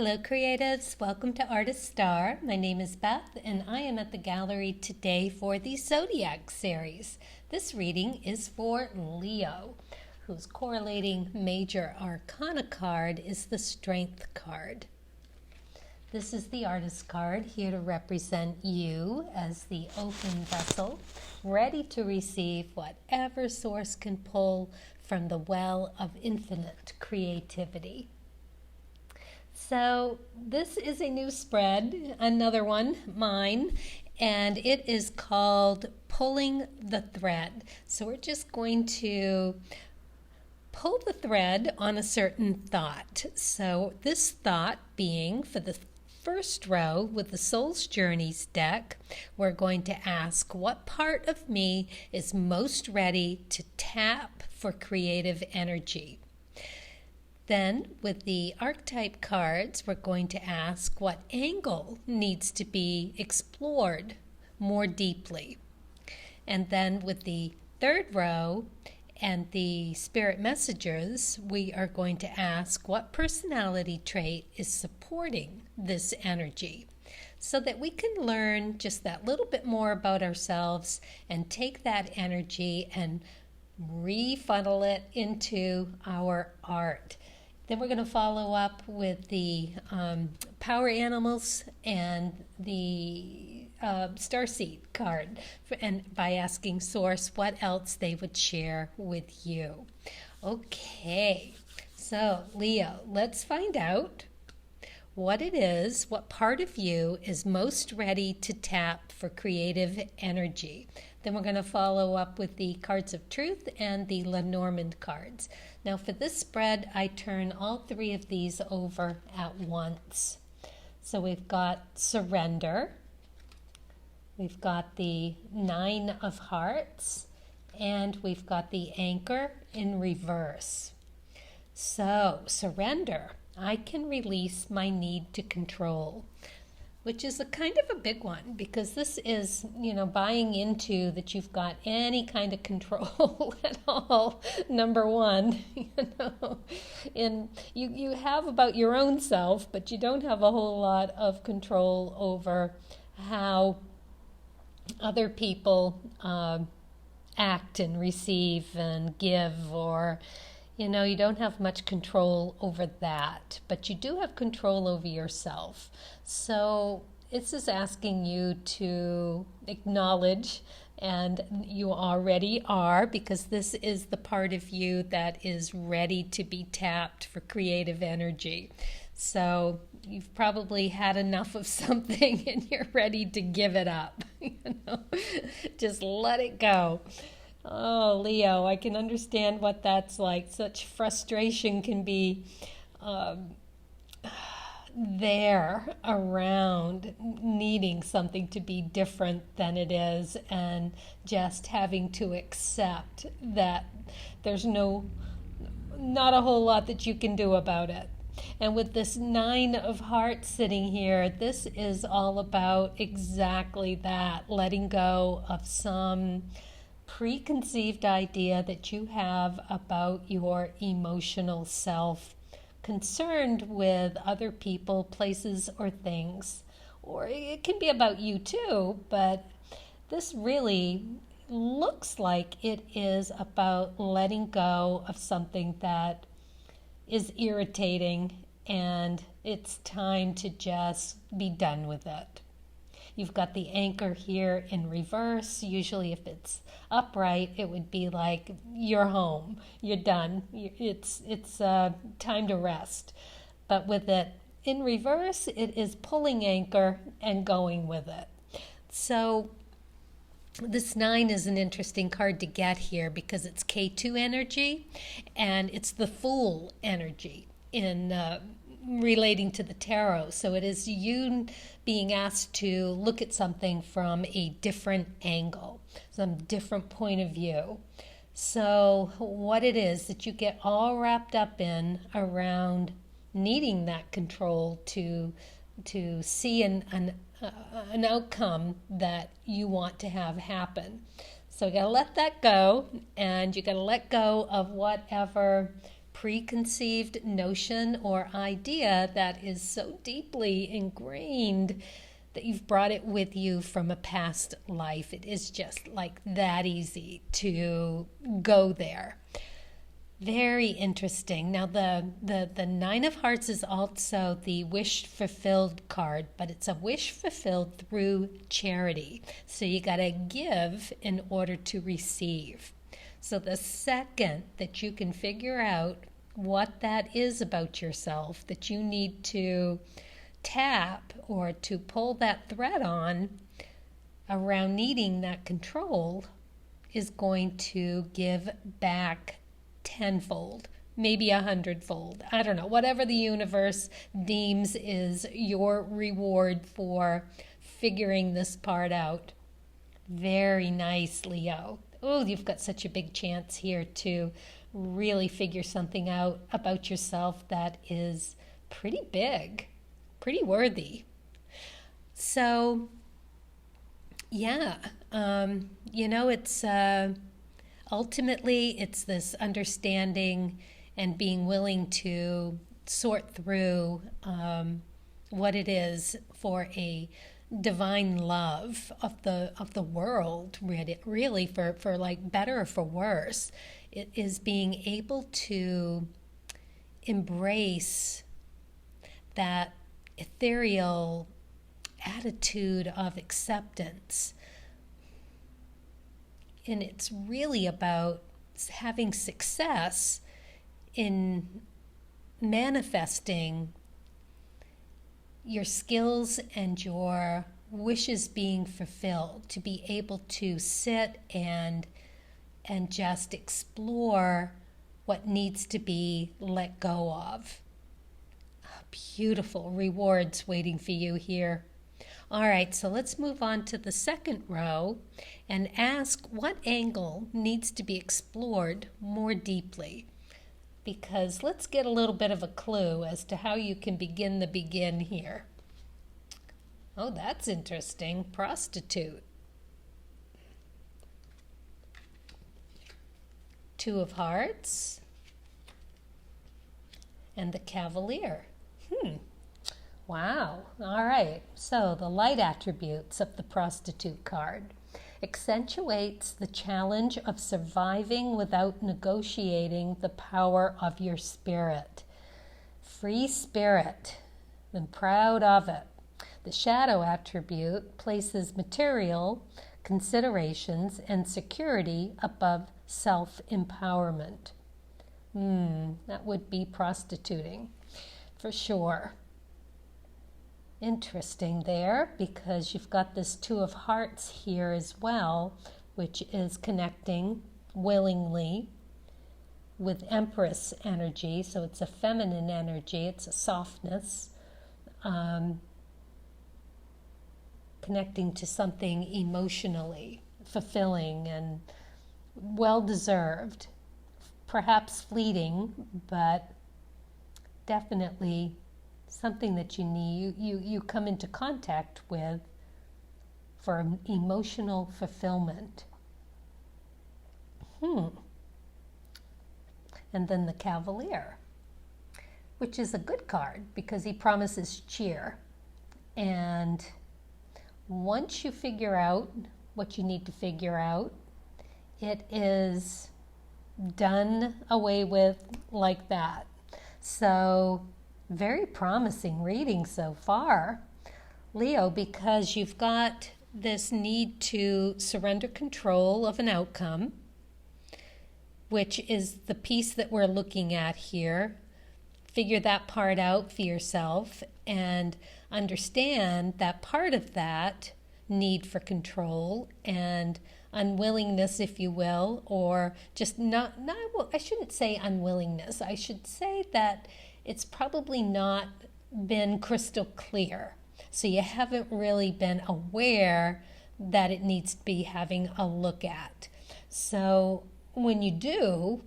Hello, creatives. Welcome to Artist Star. My name is Beth, and I am at the gallery today for the Zodiac series. This reading is for Leo, whose correlating major arcana card is the Strength card. This is the Artist card, here to represent you as the open vessel, ready to receive whatever source can pull from the well of infinite creativity. So this is a new spread, another one, mine, and it is called Pulling the Thread. So we're just going to pull the thread on a certain thought. So this thought being for the first row with the Soul's Journeys deck, we're going to ask what part of me is most ready to tap for creative energy. Then, with the archetype cards, we're going to ask what angle needs to be explored more deeply. And then with the third row and the spirit messages, we are going to ask what personality trait is supporting this energy, so that we can learn just that little bit more about ourselves and take that energy and refunnel it into our art. Then we're going to follow up with the power animals and the starseed card, and by asking Source what else they would share with you. Okay, so Leo, let's find out what it is, what part of you is most ready to tap for creative energy. Then we're going to follow up with the cards of truth and the Lenormand cards. Now for this spread, I turn all three of these over at once. So we've got surrender, we've got the 9 of hearts, and we've got the anchor in reverse. So surrender, I can release my need to control, which is a kind of a big one, because this is, buying into that you've got any kind of control at all, number one. And you have about your own self, but you don't have a whole lot of control over how other people act and receive and give, or you don't have much control over that, but you do have control over yourself. So this is asking you to acknowledge, and you already are, because this is the part of you that is ready to be tapped for creative energy. So you've probably had enough of something and you're ready to give it up. Just let it go. Oh, Leo, I can understand what that's like. Such frustration can be there around needing something to be different than it is, and just having to accept that there's not a whole lot that you can do about it. And with this 9 of hearts sitting here, this is all about exactly that, letting go of some preconceived idea that you have about your emotional self, concerned with other people, places, or things. Or it can be about you too, but this really looks like it is about letting go of something that is irritating, and it's time to just be done with it. You've got the anchor here in reverse. Usually if it's upright, it would be like you're home, you're done, it's time to rest. But with it in reverse, it is pulling anchor and going with it. So this 9 is an interesting card to get here, because it's K2 energy, and it's the Fool energy in relating to the tarot. So it is you being asked to look at something from a different angle, some different point of view. So what it is that you get all wrapped up in around needing that control to see an outcome that you want to have happen. So you got to let that go, and you got to let go of whatever preconceived notion or idea that is so deeply ingrained that you've brought it with you from a past life. It is just like that easy to go there. Very interesting. Now, the Nine of Hearts is also the wish fulfilled card, but it's a wish fulfilled through charity. So you got to give in order to receive. So the second that you can figure out what that is about yourself that you need to tap or to pull that thread on around needing that control is going to give back tenfold, maybe 100-fold. I don't know, whatever the universe deems is your reward for figuring this part out. Very nice, Leo. Oh, you've got such a big chance here to really figure something out about yourself that is pretty big, pretty worthy. So, yeah, it's ultimately it's this understanding and being willing to sort through what it is for a divine love of the world, really for like better or for worse. It is being able to embrace that ethereal attitude of acceptance. And it's really about having success in manifesting your skills and your wishes being fulfilled, to be able to sit and just explore what needs to be let go of. Beautiful rewards waiting for you here. All right, so let's move on to the second row and ask what angle needs to be explored more deeply. Because let's get a little bit of a clue as to how you can begin the begin here. Oh, that's interesting. Prostitute. Two of Hearts. And the Cavalier. Wow. All right. So the light attributes of the prostitute card accentuates the challenge of surviving without negotiating the power of your spirit. Free spirit, and proud of it. The shadow attribute places material considerations and security above self-empowerment. That would be prostituting, for sure. Interesting there, because you've got this Two of Hearts here as well, which is connecting willingly with Empress energy. So it's a feminine energy, it's a softness, connecting to something emotionally fulfilling and well-deserved, perhaps fleeting, but definitely something that you need, you come into contact with for emotional fulfillment. And then the Cavalier, which is a good card because he promises cheer. And once you figure out what you need to figure out, it is done away with like that. So very promising reading so far, Leo, because you've got this need to surrender control of an outcome, which is the piece that we're looking at here. Figure that part out for yourself and understand that part of that need for control and unwillingness, if you will, or just not I shouldn't say unwillingness. I should say that it's probably not been crystal clear. So you haven't really been aware that it needs to be having a look at. So when you do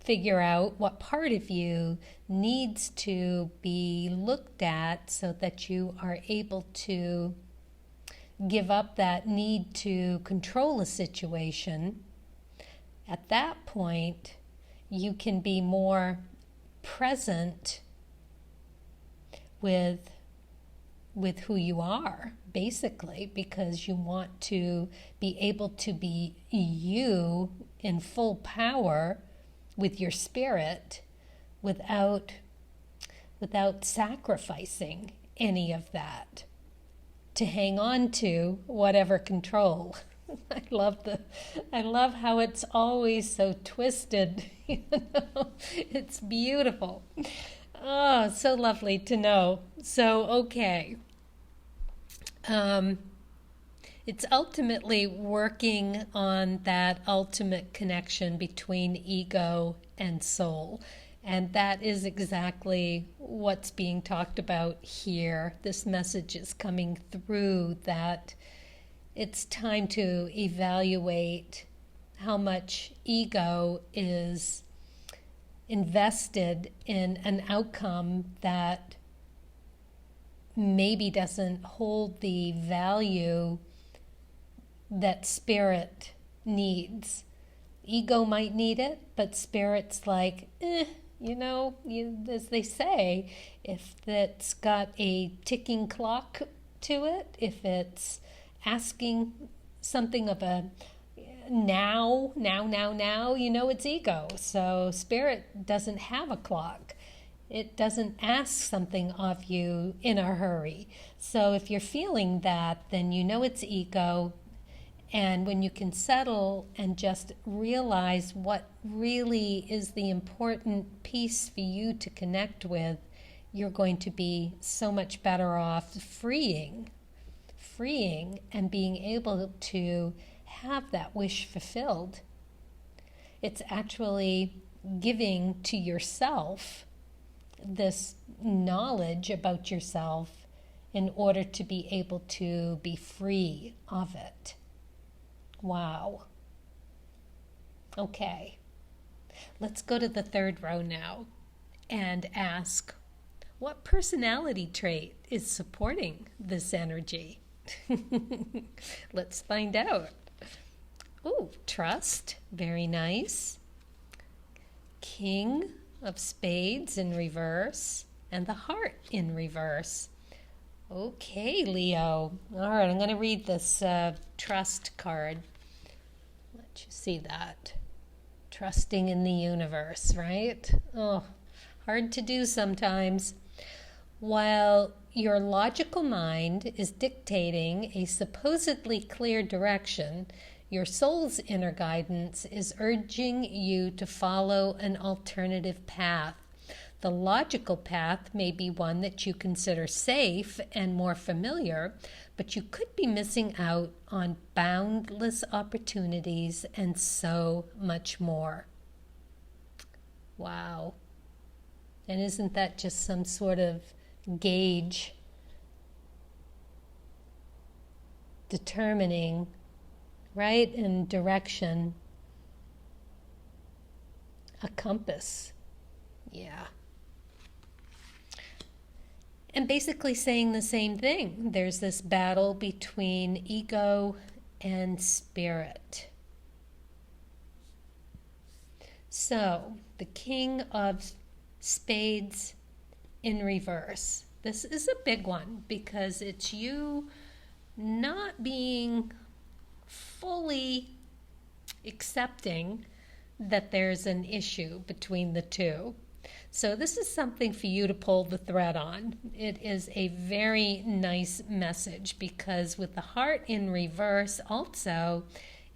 figure out what part of you needs to be looked at so that you are able to give up that need to control a situation, at that point you can be more present with who you are, basically, because you want to be able to be you in full power with your spirit without sacrificing any of that to hang on to whatever control. I love how it's always so twisted. It's beautiful. Oh, so lovely to know. So, okay. It's ultimately working on that ultimate connection between ego and soul. And that is exactly what's being talked about here. This message is coming through that it's time to evaluate how much ego is invested in an outcome that maybe doesn't hold the value that spirit needs. Ego might need it, but spirit's like, as they say, if it's got a ticking clock to it, if it's asking something of a now, it's ego. So spirit doesn't have a clock. It doesn't ask something of you in a hurry. So if you're feeling that, then it's ego. And when you can settle and just realize what really is the important piece for you to connect with, you're going to be so much better off freeing and being able to have that wish fulfilled. It's actually giving to yourself this knowledge about yourself in order to be able to be free of it. Wow. Okay. Let's go to the third row now and ask, what personality trait is supporting this energy? Let's find out. Oh, trust. Very nice. King of Spades in reverse and the heart in reverse. Okay, Leo. All right, I'm going to read this trust card. Let you see that. Trusting in the universe, right? Oh, hard to do sometimes. While your logical mind is dictating a supposedly clear direction, your soul's inner guidance is urging you to follow an alternative path. The logical path may be one that you consider safe and more familiar, but you could be missing out on boundless opportunities and so much more. Wow. And isn't that just some sort of gauge determining, right, and direction, a compass? Yeah. And basically saying the same thing. There's this battle between ego and spirit. So, the King of Spades in reverse. This is a big one because it's you not being fully accepting that there's an issue between the two. So this is something for you to pull the thread on. It is a very nice message because with the heart in reverse also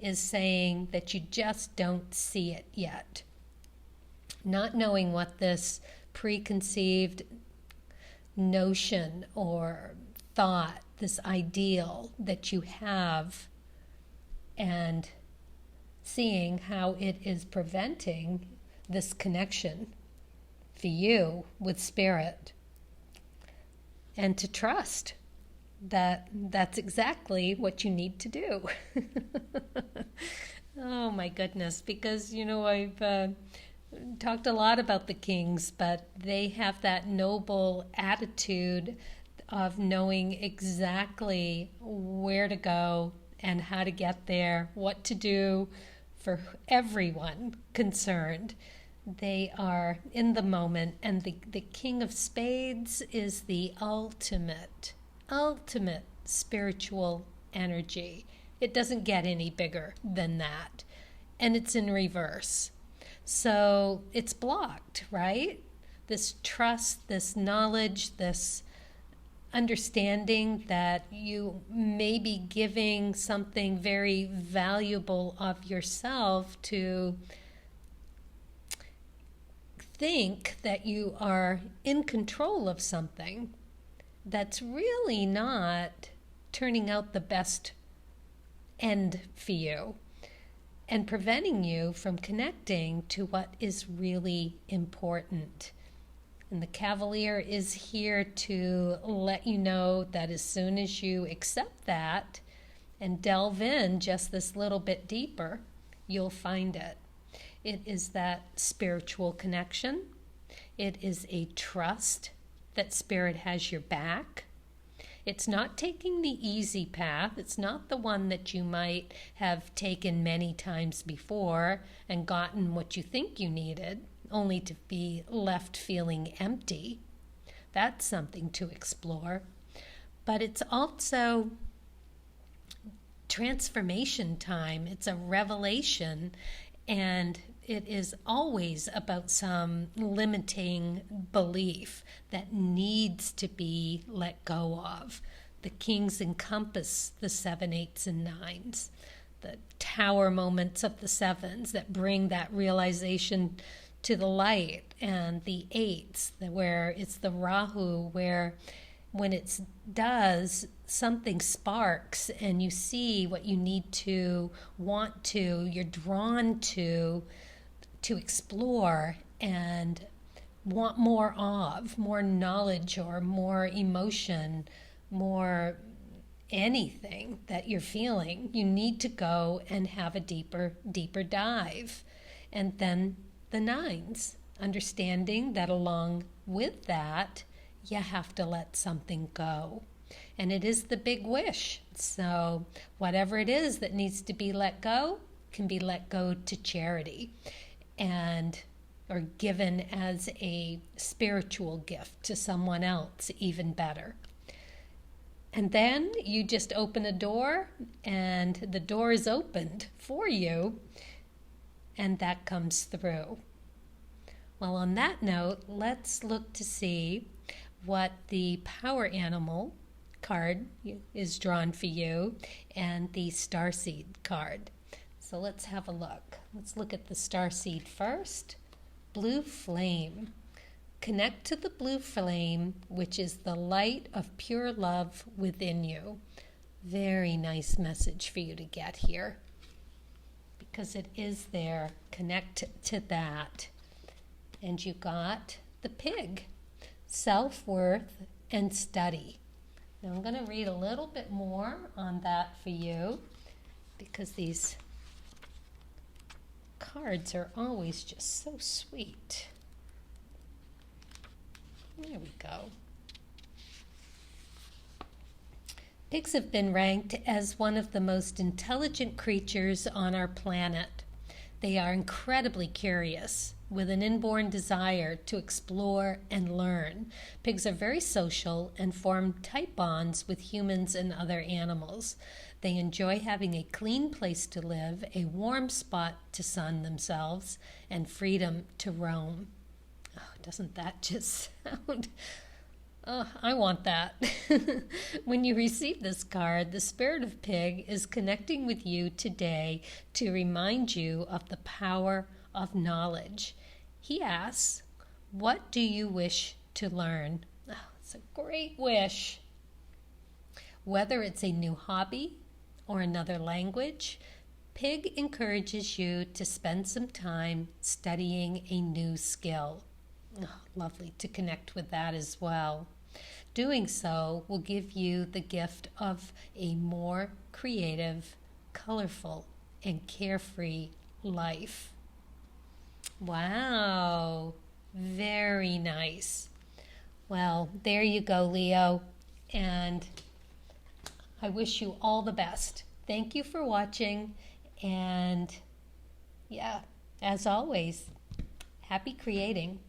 is saying that you just don't see it yet. Not knowing what this preconceived notion or thought, this ideal that you have, and seeing how it is preventing this connection for you with spirit, and to trust that that's exactly what you need to do. Oh my goodness, because I've talked a lot about the kings, but they have that noble attitude of knowing exactly where to go and how to get there, what to do for everyone concerned. They are in the moment, and the King of Spades is the ultimate spiritual energy. It doesn't get any bigger than that. And it's in reverse. So it's blocked, right? This trust, this knowledge, this understanding that you may be giving something very valuable of yourself to think that you are in control of something that's really not turning out the best end for you and preventing you from connecting to what is really important. And the Cavalier is here to let you know that as soon as you accept that and delve in just this little bit deeper, you'll find it. It is that spiritual connection. It is a trust that Spirit has your back. It's not taking the easy path. It's not the one that you might have taken many times before and gotten what you think you needed, only to be left feeling empty. That's something to explore. But it's also transformation time. It's a revelation, and it is always about some limiting belief that needs to be let go of. The kings encompass the 7, 8s, and 9s, the tower moments of the 7s that bring that realization to the light, and the 8s, where it's the Rahu, where when it does, something sparks and you see what you need to, want to, you're drawn to explore and want more of, more knowledge or more emotion, more anything that you're feeling. You need to go and have a deeper dive. And then the 9s, understanding that along with that, you have to let something go. And it is the big wish. So whatever it is that needs to be let go can be let go to charity and or given as a spiritual gift to someone else, even better. And then you just open a door and the door is opened for you, and that comes through. Well, on that note, let's look to see what the power animal card is drawn for you and the starseed card. So let's have a look. Let's look at the starseed first. Blue flame. Connect to the blue flame, which is the light of pure love within you. Very nice message for you to get here, because it is there. Connect to that. And you got the pig. Self-worth and study. Now I'm going to read a little bit more on that for you, because these cards are always just so sweet. There we go. Pigs have been ranked as one of the most intelligent creatures on our planet. They are incredibly curious, with an inborn desire to explore and learn. Pigs are very social and form tight bonds with humans and other animals. They enjoy having a clean place to live, a warm spot to sun themselves, and freedom to roam. Oh, doesn't that just sound... Oh, I want that. When you receive this card, the spirit of pig is connecting with you today to remind you of the power of knowledge. He asks, what do you wish to learn? Oh, it's a great wish. Whether it's a new hobby or another language, Pig encourages you to spend some time studying a new skill. Oh, lovely to connect with that as well. Doing so will give you the gift of a more creative, colorful, and carefree life. Wow, very nice. Well, there you go, Leo, and I wish you all the best. Thank you for watching, and yeah, as always, Happy creating.